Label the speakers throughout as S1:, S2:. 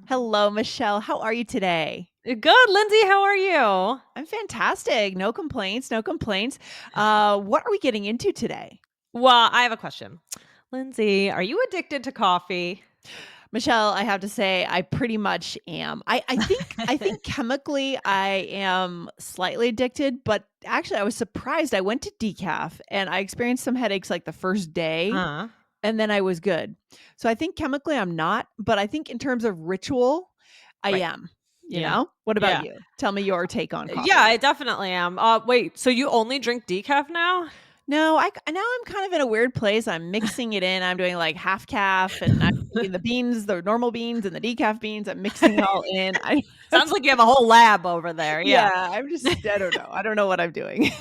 S1: Hello, Michelle. How are you today?
S2: Good, Lindsay. How are you?
S1: I'm fantastic. No complaints. No complaints. What are we getting into today?
S2: Well, I have a question. Lindsay, are you addicted to coffee?
S1: Michelle, I have to say I pretty much am. I think chemically I am slightly addicted, but actually I was surprised. I went to decaf and I experienced some headaches like the first day
S2: Uh,
S1: and then I was good. So I think chemically I'm not, but I think in terms of ritual, I
S2: right.
S1: am.
S2: Yeah.
S1: What about
S2: Yeah.
S1: you? Tell me your take on
S2: Yeah,
S1: coffee.
S2: I definitely am. Wait, so you only drink decaf now?
S1: No, now I'm kind of in a weird place. I'm mixing it in. I'm doing like half calf and I'm taking the beans, the normal beans and the decaf beans. I'm mixing it all in. I
S2: Sounds like you have a whole lab over there.
S1: yeah,
S2: Yeah.
S1: I'm just I don't know. I don't know what I'm doing.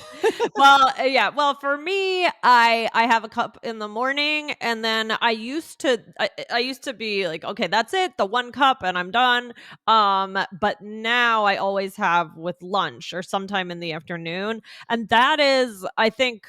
S2: Well, yeah. Well, for me, I have a cup in the morning, and then I used to be like, okay, that's it, the one cup, and I'm done. But now I always have with lunch or sometime in the afternoon, and that is, I think,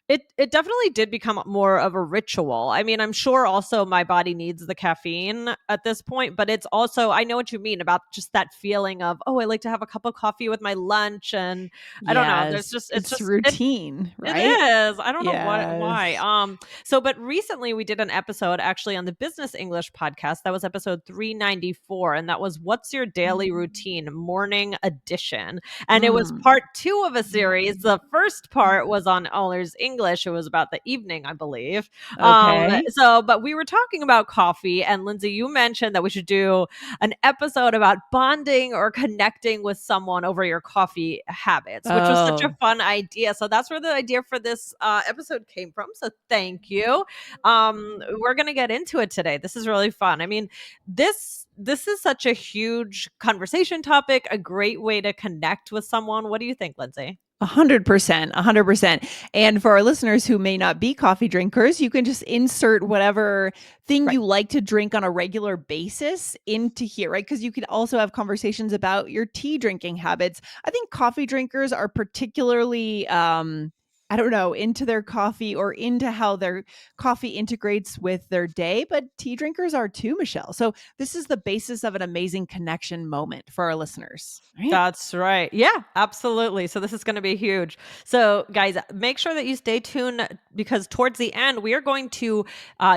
S2: it definitely did become more of a ritual. I mean, I'm sure also my body needs the caffeine at this point, but it's also I know what you mean about just that feeling of, "Oh, I like to have a cup of coffee with my lunch," and I don't know, there's
S1: Yes,
S2: just
S1: it's routine,
S2: it
S1: right?
S2: is. I don't know why.
S1: Yes.
S2: But recently we did an episode actually on the Business English podcast. That was episode 394, and that was What's Your Daily Routine? Morning Edition. And it was
S1: Mm.
S2: part 2 of a series. The first part was on Allers English. It was about the evening, I believe.
S1: Okay.
S2: But we were talking about coffee, and Lindsay, you mentioned that we should do an episode about bonding or connecting with someone over your coffee habits, which was such a
S1: Oh.
S2: fun idea. So that's where the idea for this episode came from. So thank you. We're gonna get into it today. This is really fun. I mean, this is such a huge conversation topic, a great way to connect with someone. What do you think, Lindsay?
S1: 100%, 100%. And for our listeners who may not be coffee drinkers, you can just insert whatever thing
S2: Right.
S1: you like to drink on a regular basis into here, right? Because you could also have conversations about your tea drinking habits. I think coffee drinkers are particularly I don't know, into their coffee or into how their coffee integrates with their day, but tea drinkers are too, Michelle. So this is the basis of an amazing connection moment for our listeners, right?
S2: That's right. Yeah, absolutely. So this is going to be huge. So guys, make sure that you stay tuned because towards the end we are going to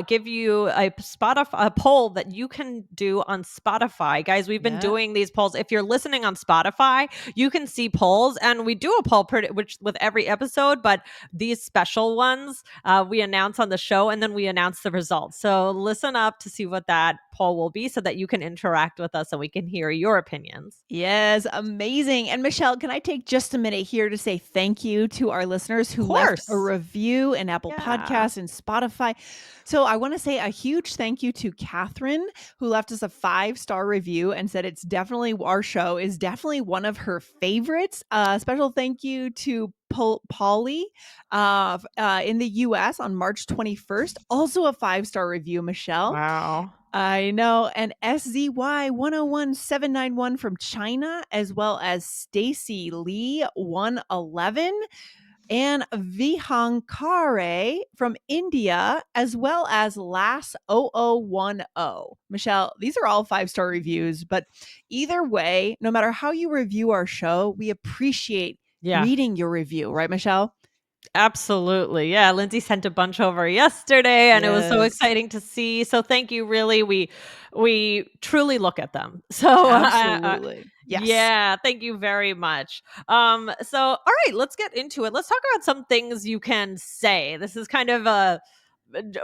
S2: give you a Spotify a poll that you can do on Spotify. Guys, we've been
S1: Yeah.
S2: doing these polls. If you're listening on Spotify, you can see polls, and we do a poll which with every episode, but these special ones we announce on the show and then we announce the results. So listen up to see what that poll will be so that you can interact with us and we can hear your opinions.
S1: Yes, amazing. And Michelle, can I take just a minute here to say thank you to our listeners
S2: Of
S1: who left a
S2: course.
S1: review in Apple
S2: Yeah.
S1: Podcasts and Spotify? So I want to say a huge thank you to Catherine, who left us a 5-star review and said it's definitely our show is definitely one of her favorites. Special thank you to Polly in the US on March 21st. Also a 5-star review, Michelle.
S2: Wow.
S1: I know. And SZY101791 from China, as well as Stacy Lee 111 and Vihang Kare from India, as well as Lass0010. Michelle, these are all 5-star reviews, but either way, no matter how you review our show, we appreciate
S2: Yeah.
S1: reading your review, right, Michelle?
S2: Absolutely. Yeah, Lindsay sent a bunch over yesterday and it was so
S1: Yes,
S2: exciting to see. So thank you really. We truly look at them. So
S1: absolutely. Yes.
S2: yeah, thank you very much. All right, let's get into it. Let's talk about some things you can say. This is kind of a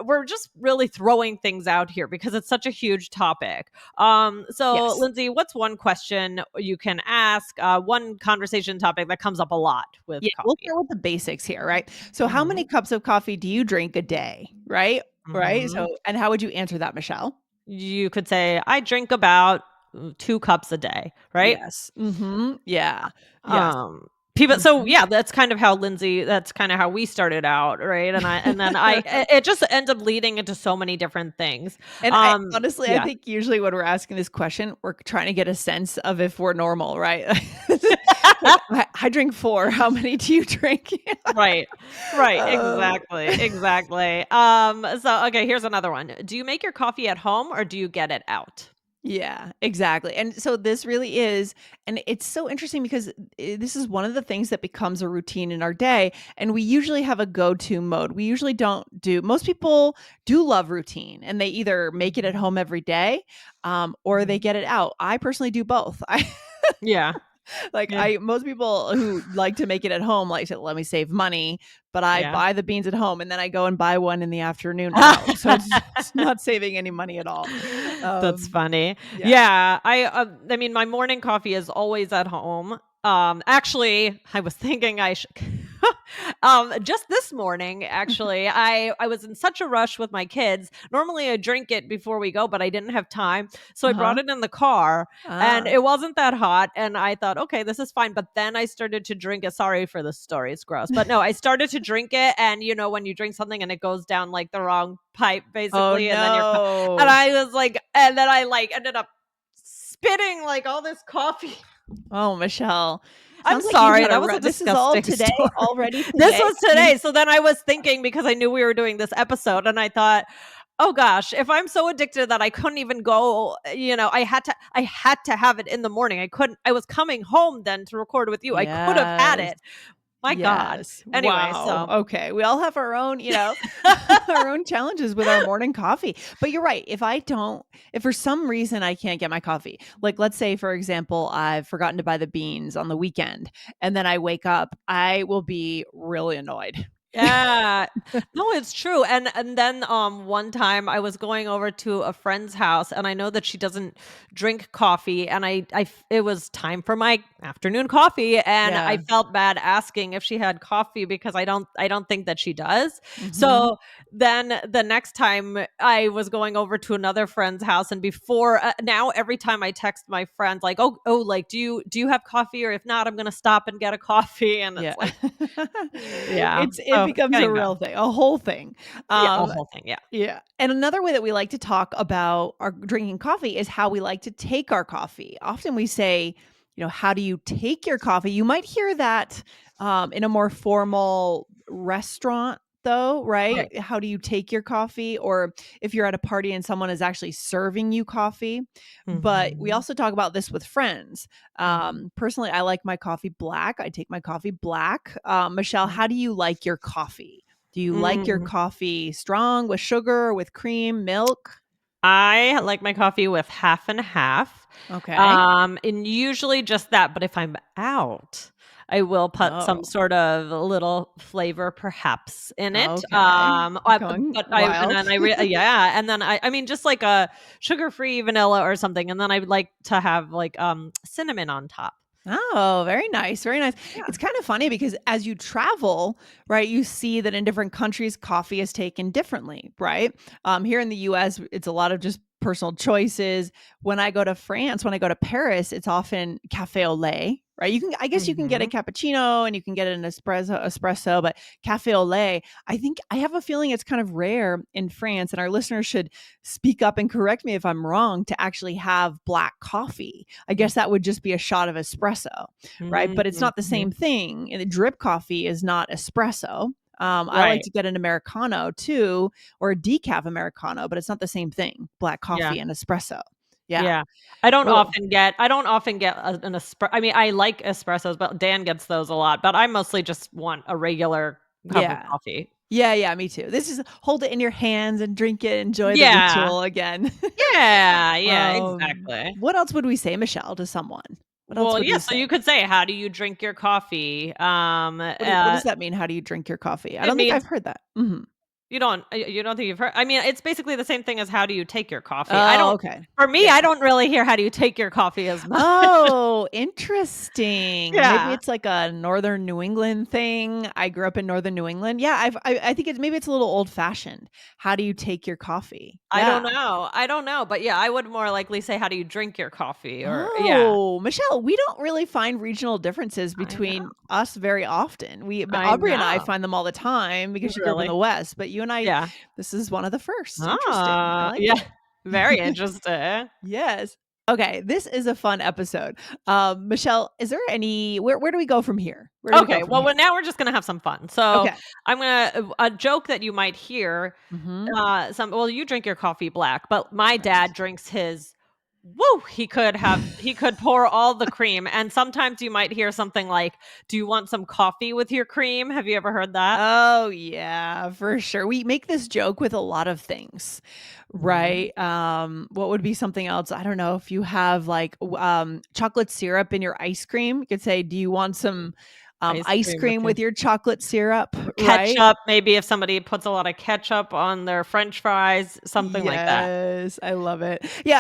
S2: we're just really throwing things out here because it's such a huge topic. So
S1: Yes.
S2: Lindsay, what's one question you can ask? One conversation topic that comes up a lot with
S1: Yeah, we'll
S2: coffee.
S1: start with the basics here, right? So how
S2: Mhm.
S1: many cups of coffee do you drink a day, right? Right?
S2: Mhm.
S1: So and how would you answer that, Michelle?
S2: You could say, "I drink about 2 cups a day," right?
S1: Yes. Mhm. Yeah. Yes.
S2: Um, People so,
S1: Mhm.
S2: yeah, that's kinda how we started out, right? And then it just ends up leading into so many different things.
S1: And I honestly, I
S2: Yeah.
S1: think usually when we're asking this question, we're trying to get a sense of if we're normal, right? Like, I drink 4. How many do you drink?
S2: Right. Right,
S1: Oh.
S2: exactly, exactly. Okay, here's another one. Do you make your coffee at home or do you get it out?
S1: Yeah, exactly. And so this really is, and it's so interesting because this is one of the things that becomes a routine in our day. And we usually have a go to mode. We usually don't do, most people do love routine and they either make it at
S2: Mhm.
S1: home every day or they
S2: Mhm.
S1: get it out. I personally do both.
S2: Yeah.
S1: Like
S2: Yeah.
S1: I most people who like to make it at home like to let me save money, but I
S2: Yeah.
S1: buy the beans at home and then I go and buy one in the afternoon out. So it's not saving any money at all.
S2: That's
S1: Um,
S2: funny.
S1: yeah.
S2: Yeah, I mean, my morning coffee is always at home. Actually, I was thinking I should just this morning, actually, I was in such a rush with my kids. Normally, I drink it before we go, but I didn't have time, so I brought
S1: Uh-huh.
S2: it in the car, and
S1: Ah.
S2: it wasn't that hot, and I thought, "Okay, this is fine," but then I started to drink it. Sorry for the story, it's gross, but no, I started to drink it, and, when you drink something and it goes down, like, the wrong pipe,
S1: Oh,
S2: basically, and then and
S1: no.
S2: I was like and then I, like, ended up spitting, like, all this coffee.
S1: Oh, Michelle.
S2: I'm
S1: Sounds like you've
S2: sorry,
S1: had a
S2: that was
S1: ru
S2: a
S1: this is all
S2: disgusting
S1: today?
S2: story.
S1: Already
S2: This
S1: today?
S2: was today, so then I was thinking because I knew we were doing this episode, and I thought, "Oh gosh, if I'm so addicted that I couldn't even go, I had to have it in the morning. I was coming home then to record with you. I could have had
S1: Yes.
S2: it. My god."
S1: Yes.
S2: Anyway,
S1: Wow.
S2: so
S1: Okay. We all have our own, our own challenges with our morning coffee. But you're right. If for some reason I can't get my coffee, like let's say, for example, I've forgotten to buy the beans on the weekend and then I wake up, I will be really annoyed.
S2: Yeah. No, it's true, and then, one time I was going over to a friend's house, and I know that she doesn't drink coffee, and it was time for my afternoon coffee, and I
S1: Yeah.
S2: felt bad asking if she had coffee because I don't think that she does.
S1: Mhm.
S2: So, then the next time I was going over to another friend's house, and before now every time I text my friends like, "Oh, like, do you have coffee? Or if not, I'm gonna stop and get a coffee," and
S1: Yeah.
S2: it's like yeah,
S1: It
S2: so
S1: becomes a
S2: getting better.
S1: real thing, a whole thing.
S2: Yeah, a
S1: Um,
S2: whole thing, yeah.
S1: yeah. And another way that we like to talk about our drinking coffee is how we like to take our coffee. Often we say, how do you take your coffee? You might hear that in a more formal restaurant, though, right?
S2: Right.
S1: How do you take your coffee? Or if you're at a party and someone is actually serving you coffee. But we
S2: Mhm.
S1: also talk about this with friends.
S2: Mhm.
S1: Personally, I like my coffee black. I take my coffee black. Michelle,
S2: Mhm.
S1: how do you like your coffee? Do you like your
S2: Mm.
S1: coffee strong with sugar, with cream, milk?
S2: I like my coffee with half and half,
S1: Okay.
S2: and usually just that, but if I'm out, I will put some
S1: Oh,
S2: sort of little flavor perhaps in it,
S1: okay. Going
S2: but I and
S1: wild.
S2: then I re yeah, and then I mean, just like a sugar-free vanilla or something, and then I would like to have, like, cinnamon on top.
S1: Oh, very nice, very nice.
S2: Yeah.
S1: It's kind of funny because as you travel, right, you see that in different countries, coffee is taken differently, right? Here in the US, it's a lot of just personal choices. When I go to France, when I go to Paris, it's often cafe au lait, right? I guess you can get a
S2: Mhm.
S1: cappuccino and you can get an espresso, but cafe au lait, I think I have a feeling it's kind of rare in France, and our listeners should speak up and correct me if I'm wrong to actually have black coffee. I guess that would just be a shot of espresso, right? But it's
S2: Mhm.
S1: not the
S2: Mhm.
S1: same thing. And the drip coffee is not espresso. I like
S2: Right.
S1: to get an Americano too, or a decaf Americano, but it's not the same thing. Black
S2: Yeah.
S1: coffee and espresso. Yeah.
S2: Yeah. I don't often get an I mean, I like espressos, but Dan gets those a lot, but I mostly just want a regular cup of
S1: Yeah.
S2: coffee.
S1: Yeah. Yeah. Me too. This is hold it in your hands and drink it. Enjoy the
S2: Yeah.
S1: ritual again.
S2: Yeah, yeah, exactly.
S1: What else would we say, Michelle, to someone? What else
S2: Well,
S1: would
S2: yeah,
S1: we
S2: so
S1: say?
S2: you could say, "How do you drink your coffee?"
S1: What does that mean? How do you drink your coffee? I
S2: It
S1: don't think
S2: means
S1: I've heard that. Mhm.
S2: you don't think you've heard I mean, it's basically the same thing as how do you take your coffee. I
S1: Oh,
S2: don't
S1: okay.
S2: For me,
S1: Yeah.
S2: I don't really hear how do you take your coffee as much.
S1: Oh, interesting. Maybe
S2: Yeah.
S1: it's like a Northern New England thing. I grew up in Northern New England. Yeah, I think it's a little old fashioned. How do you take your coffee? Yeah.
S2: I don't know, but yeah, I would more likely say, "How do you drink your coffee?" Or yeah.
S1: Oh, Michelle, we don't really find regional differences
S2: I know,
S1: between us very often.
S2: I
S1: Aubrey and I
S2: know.
S1: find them all the time because she grew up in
S2: Really?
S1: the West, but you and I,
S2: Yeah.
S1: this is one of the first. Interesting. I
S2: Ah,
S1: like
S2: yeah,
S1: it.
S2: very interesting.
S1: Yes. Okay, this is a fun episode. Michelle, is there any where do we go from here? Where do we go
S2: Okay,
S1: from
S2: well,
S1: here?
S2: now we're just gonna have some fun. So,
S1: Okay.
S2: I'm gonna a joke that you might hear,
S1: Mhm.
S2: you drink your coffee black, but my
S1: Right.
S2: dad drinks his Woo! He could pour all the cream, and sometimes you might hear something like, "Do you want some coffee with your cream?" Have you ever heard that?
S1: Oh, yeah, for sure. We make this joke with a lot of things,
S2: Mhm.
S1: right? What would be something else? I don't know if you have like chocolate syrup in your ice cream, you could say, "Do you want some
S2: Ice
S1: ice
S2: cream with
S1: cream
S2: your
S1: with your chocolate syrup?" Right?
S2: ketchup, maybe if somebody puts a lot of ketchup on their french fries, something like that.
S1: Yes, I love it. Yeah,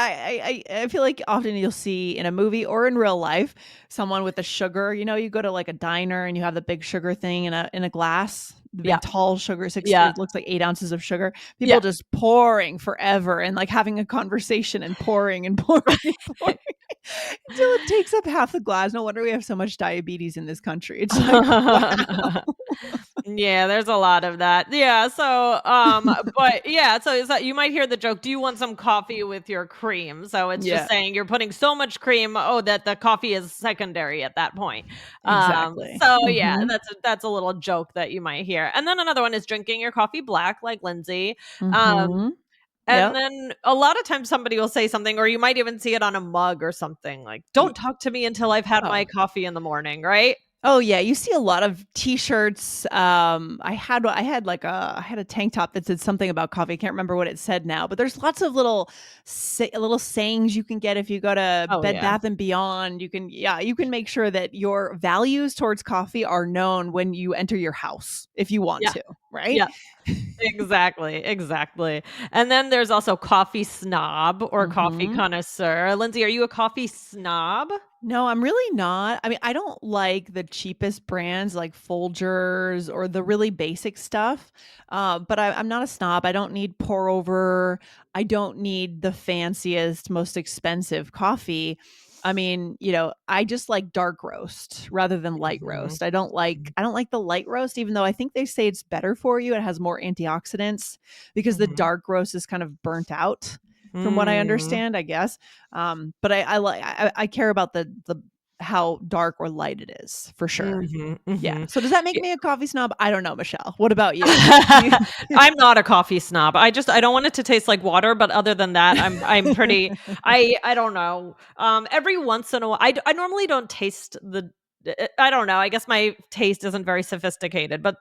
S1: I feel like often you'll see in a movie or in real life someone with a sugar. You know, you go to like a diner and you have the big sugar thing in a glass, the
S2: Yeah,
S1: big tall sugar.
S2: yeah,
S1: It looks like 8 ounces of sugar.
S2: yeah.
S1: People just pouring forever and like having a conversation and pouring and pouring and pouring until it takes up half the glass. No wonder we have so much diabetes in this country. It's like wow.
S2: Yeah, there's a lot of that. Yeah, so, but yeah, so is that you might hear the joke, "Do you want some coffee with your cream?" So it's just
S1: Yeah,
S2: saying you're putting so much cream, oh, that the coffee is secondary at that point.
S1: exactly.
S2: So yeah,
S1: Mhm.
S2: that's a little joke that you might hear. And then another one is drinking your coffee black like Lindsay. Um,
S1: Mhm.
S2: and
S1: Yep.
S2: then a lot of times somebody will say something, or you might even see it on a mug or something like,
S1: Ye
S2: "Don't talk to me until I've had
S1: oh.
S2: my coffee in the morning," right?
S1: Oh, yeah, you see a lot of T-shirts, I had a tank top that said something about coffee, I can't remember what it said now, but there's lots of little sayings you can get if you go to
S2: Oh,
S1: Bed
S2: yeah.
S1: Bath& and Beyond, you can make sure that your values towards coffee are known when you enter your house, if you want
S2: Yeah,
S1: to, right?
S2: yeah. Exactly, exactly. And then there's also coffee snob or coffee
S1: Mhm.
S2: connoisseur. Lindsay, are you a coffee snob?
S1: No, I'm really not. I mean, I don't like the cheapest brands like Folgers or the really basic stuff. But I'm not a snob. I don't need pour over. I don't need the fanciest, most expensive coffee. I mean, I just like dark roast rather than light
S2: Mhm,
S1: roast. I don't like the light roast, even though I think they say it's better for you. It has more antioxidants because the
S2: mhm,
S1: dark roast is kind of burnt out, from what I
S2: mm,
S1: understand, I guess. But I care about the how dark or light it is for sure.
S2: mhm,
S1: Yeah.
S2: mhm.
S1: So does that make me a coffee snob? I don't know, Michelle. What about you? You
S2: I'm not a coffee snob. I don't want it to taste like water, but other than that, I'm pretty I don't know. Every once in a while I normally don't taste I don't know. I guess my taste isn't very sophisticated, but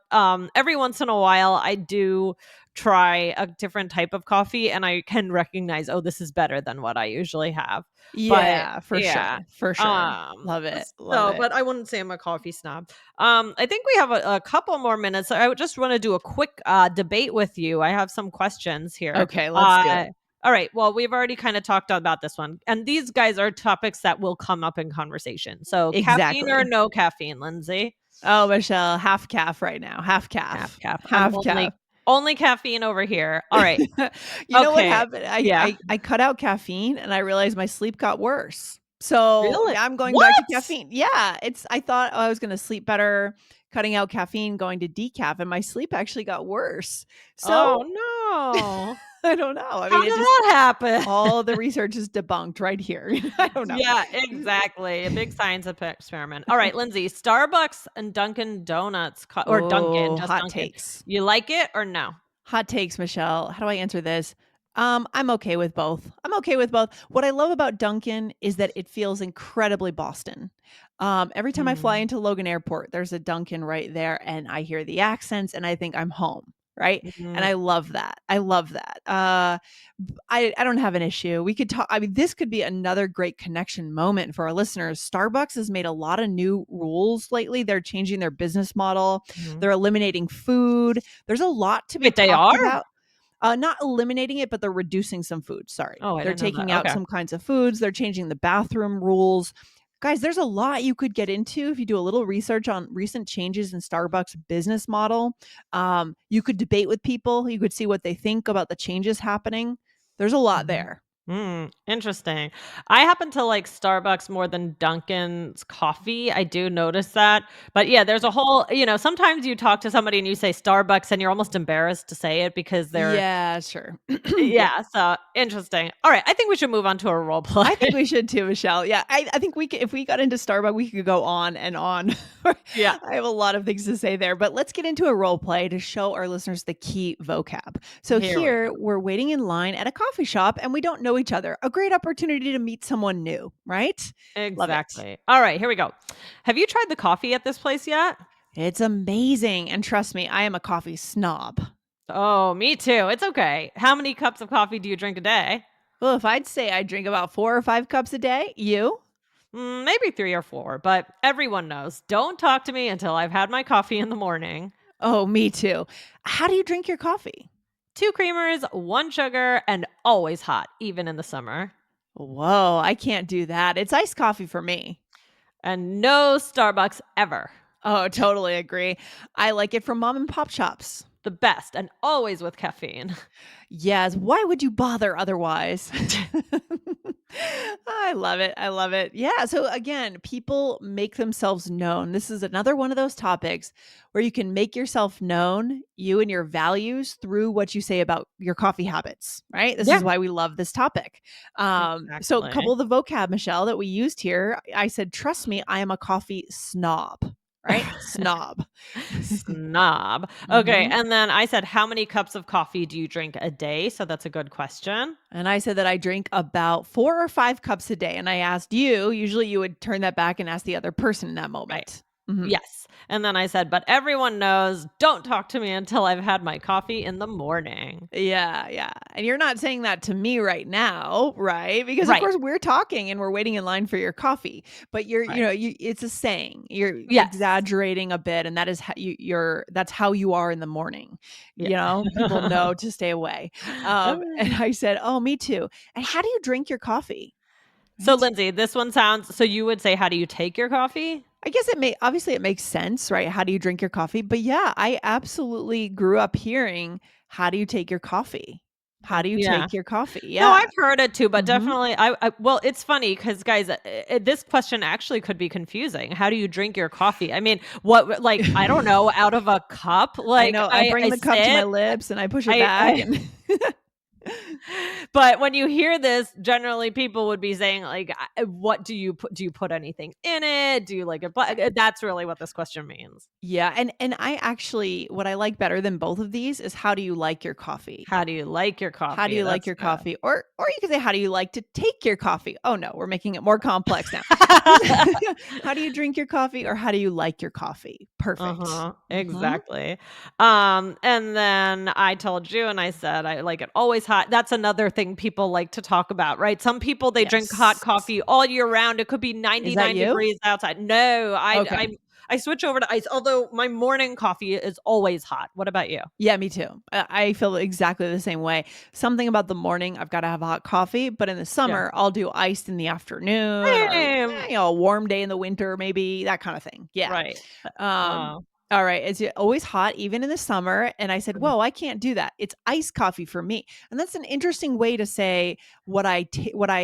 S2: every once in a while I do try a different type of coffee and I can recognize, oh, this is better than what I usually have. But
S1: Yeah, for
S2: yeah.
S1: sure. For sure. Love it. Love
S2: So,
S1: it.
S2: but I wouldn't say I'm a coffee snob. I think we have a couple more minutes. I would just want to do a quick debate with you. I have some questions here.
S1: Okay, let's do
S2: Uh,
S1: it.
S2: all right. Well, we've already kind of talked about this one, and these guys are topics that will come up in conversation. So, caffeine or
S1: Exactly.
S2: no caffeine, Lindsay?
S1: Oh, Michelle, half calf right now. Half
S2: Half
S1: calf.
S2: caff. I'm
S1: Half calf.
S2: only caffeine over here. All right.
S1: You know what
S2: Okay.
S1: happened? I
S2: Yeah.
S1: I I cut out caffeine and I realized my sleep got worse. So,
S2: Really?
S1: now I'm going back to
S2: What?
S1: caffeine. Yeah, I thought I was gonna sleep better cutting out caffeine, going to decaf, and my sleep actually got worse.
S2: Oh
S1: So,
S2: no.
S1: I don't know. I
S2: How
S1: mean,
S2: did
S1: it just
S2: that happen?
S1: all the research is debunked right here. I don't know.
S2: Yeah, exactly. A big science experiment. All right, Lindsay, Starbucks and Dunkin' Donuts or Dunkin',
S1: Oh,
S2: just
S1: hot
S2: Dunkin'.
S1: takes.
S2: You like it or no?
S1: Hot takes, Michelle. How do I answer this? I'm okay with both. I'm okay with both. What I love about Dunkin' is that it feels incredibly Boston. Every time I fly
S2: Mm,
S1: into Logan Airport, there's a Dunkin' right there, and I hear the accents, and I think I'm home, right? And
S2: mhm,
S1: I love that. I love that. I don't have an issue. We could talk. I mean, this could be another great connection moment for our listeners. Starbucks has made a lot of new rules lately. They're changing their business model.
S2: mhm.
S1: They're eliminating food. There's a lot to be
S2: Wait, they
S1: talked
S2: are?
S1: about. Not eliminating it, but they're reducing some food, sorry.
S2: Oh, I
S1: They're
S2: didn't know
S1: taking
S2: that.
S1: out
S2: Okay.
S1: some kinds of foods, they're changing the bathroom rules. Guys, there's a lot you could get into if you do a little research on recent changes in Starbucks' business model. You could debate with people, you could see what they think about the changes happening. There's a lot
S2: Mhm.
S1: there.
S2: Interesting. I happen to like Starbucks more than Dunkin's coffee. I do notice that. But yeah, there's a whole, sometimes you talk to somebody and you say Starbucks and you're almost embarrassed to say it because they're
S1: Yeah, sure. Yeah.
S2: yeah, so interesting. All right, I think we should move on to a role play.
S1: I think we should too, Michelle. Yeah, I think we could, if we got into Starbucks, we could go on and on.
S2: Yeah,
S1: I have a lot of things to say there, but let's get into a role play to show our listeners the key vocab. So
S2: here we
S1: here
S2: go.
S1: we're waiting in line at a coffee shop and we don't know each other. A great opportunity to meet someone new, right? Love it.
S2: Exactly. All right, here we go. Have you tried the coffee at this place yet?
S1: It's amazing. And trust me, I am a coffee snob.
S2: Oh, me too. It's okay. How many cups of coffee do you drink a day?
S1: Well, if I'd say I drink about 4 or 5 cups a day, you?
S2: Maybe 3 or 4, but everyone knows. Don't talk to me until I've had my coffee in the morning.
S1: Oh, me too. How do you drink your coffee?
S2: 2 creamers, 1 sugar, and always hot, even in the summer.
S1: Whoa, I can't do that. It's iced coffee for me.
S2: And no Starbucks ever.
S1: Oh, totally agree. I like it from mom and pop shops.
S2: The best, and always with caffeine.
S1: Yes, why would you bother otherwise? I love it. I love it. Yeah. So again, people make themselves known. This is another one of those topics where you can make yourself known, you and your values through what you say about your coffee habits, right? This is
S2: Yeah,
S1: why we love this topic. So a
S2: exactly.
S1: couple of the vocab, Michelle, that we used here, I said, trust me, I am a coffee snob, right? Snob.
S2: Snob. Okay,
S1: Mhm.
S2: and then I said, "How many cups of coffee do you drink a day?" So that's a good question.
S1: And I said that I drink about 4 or 5 cups a day. And I asked you, usually you would turn that back and ask the other person in that
S2: Right.
S1: moment. Mhm.
S2: Yes. And then I said, "But everyone knows, don't talk to me until I've had my coffee in the morning."
S1: Yeah, yeah. And you're not saying that to me right now, right? Because of
S2: Right,
S1: course we're talking and we're waiting in line for your coffee. But
S2: right.
S1: it's a saying. You're
S2: Yes.
S1: exaggerating a bit and that is how you're that's how you are in the morning.
S2: Yeah.
S1: People know to stay away. And I said, "Oh, me too." And how do you drink your coffee?
S2: So,
S1: Right?
S2: Lindsay, this one sounds so you would say, "How do you take your coffee?"
S1: I guess it makes sense, right? How do you drink your coffee? But yeah, I absolutely grew up hearing, "How do you take your coffee? How do you
S2: Yeah.
S1: take your coffee?"
S2: No,
S1: Yeah.
S2: I've heard it too, but
S1: Mhm.
S2: definitely I well, it's funny because guys, this question actually could be confusing. How do you drink your coffee? I mean, what like, I don't know, out of a cup?
S1: I
S2: Like,
S1: know, I
S2: I
S1: bring the cup to my
S2: sit,
S1: lips and I push it back
S2: I
S1: and
S2: but when you hear this, generally people would be saying like, "What do you put? Do you put anything in it? Do you like it black?" That's really what this question means.
S1: Yeah, and I actually what I like better than both of these is how do you like your coffee?
S2: How do you like your
S1: How do
S2: coffee?
S1: you like
S2: That's
S1: your
S2: good.
S1: coffee? Or you could say, how do you like to take your coffee? Oh no, we're making it more complex now. How do you drink your coffee or how do you like your coffee? Perfect.
S2: Uh-huh,
S1: Mhm.
S2: exactly. And then I told you and I said I like it always hot. That's another thing people like to talk about, right? Some people they drink hot
S1: Yes.
S2: coffee all year round. It could be
S1: Is that
S2: 99
S1: you?
S2: degrees outside. No,
S1: Okay.
S2: I switch over to ice, although my morning coffee is always hot. What about you?
S1: Yeah, me too. I feel exactly the same way. Something about the morning, I've gotta have hot coffee, but in the
S2: Yeah.
S1: summer, I'll do iced in the afternoon or,
S2: Same.
S1: a warm day in the winter, maybe that kinda thing. Yeah.
S2: Right.
S1: Um,
S2: Oh.
S1: all right. Is it always hot, even in the summer? And I said,
S2: Mhm.
S1: "Whoa, I can't do that. It's iced coffee for me." And that's an interesting way to say what I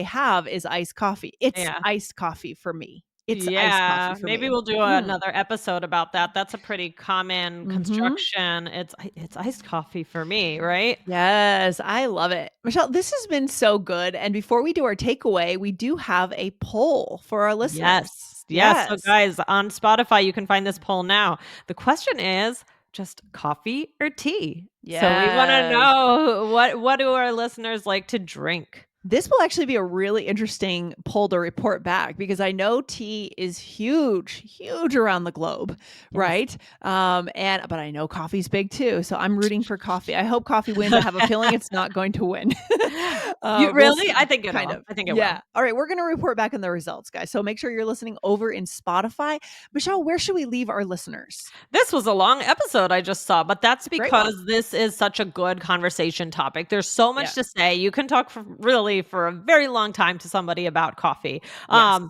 S1: have is iced coffee. It's
S2: Yeah.
S1: iced coffee for me. It's iced coffee
S2: Yeah,
S1: for
S2: maybe
S1: me.
S2: we'll do
S1: Mm.
S2: another episode about that. That's a pretty common
S1: Mhm.
S2: construction. It's iced coffee for me, right?
S1: Yes, I love it. Michelle, this has been so good. And before we do our takeaway, we do have a poll for our listeners.
S2: Yes. Yes. So
S1: Yes.
S2: guys, on Spotify, you can find this poll now. The question is just coffee or tea? So we want to
S1: Yes.
S2: know what do our listeners like to drink?
S1: This will actually be a really interesting poll to report back because I know tea is huge, huge around the globe,
S2: Yes.
S1: right? But I know coffee's big too, so I'm rooting for coffee. I hope coffee wins. I have a feeling it's not going to win.
S2: You
S1: We'll
S2: really?
S1: see.
S2: I think it
S1: Kind
S2: will.
S1: of.
S2: I think it will.
S1: Yeah. All right. We're going to report back on the results, guys. So make sure you're listening over in Spotify. Michelle, where should we leave our listeners?
S2: This was a long episode I just saw, but that's
S1: It's a great one.
S2: because this is such a good conversation topic. There's so much
S1: Yeah.
S2: to say. You can talk for really for a very long time to somebody about coffee.
S1: Yes.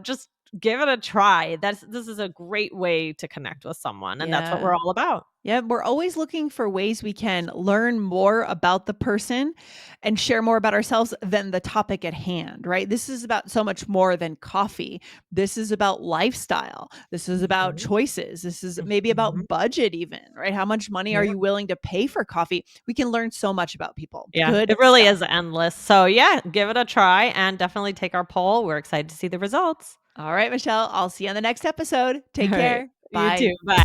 S2: Just give it a try. This is a great way to connect with someone, and that's what
S1: Yeah.
S2: we're all about.
S1: Yeah, we're always looking for ways we can learn more about the person and share more about ourselves than the topic at hand, right? This is about so much more than coffee. This is about lifestyle. This is about
S2: Mhm.
S1: choices. This is maybe
S2: Mhm.
S1: about budget, even, right? How much money are
S2: Yeah.
S1: you willing to pay for coffee? We can learn so much about people.
S2: Yeah,
S1: Good
S2: it really
S1: stuff.
S2: is endless. So, yeah, give it a try and definitely take our poll. We're excited to see the results.
S1: All right, Michelle, I'll see you on the next episode.
S2: All
S1: Take
S2: right.
S1: care.
S2: You
S1: Bye.
S2: too. Bye.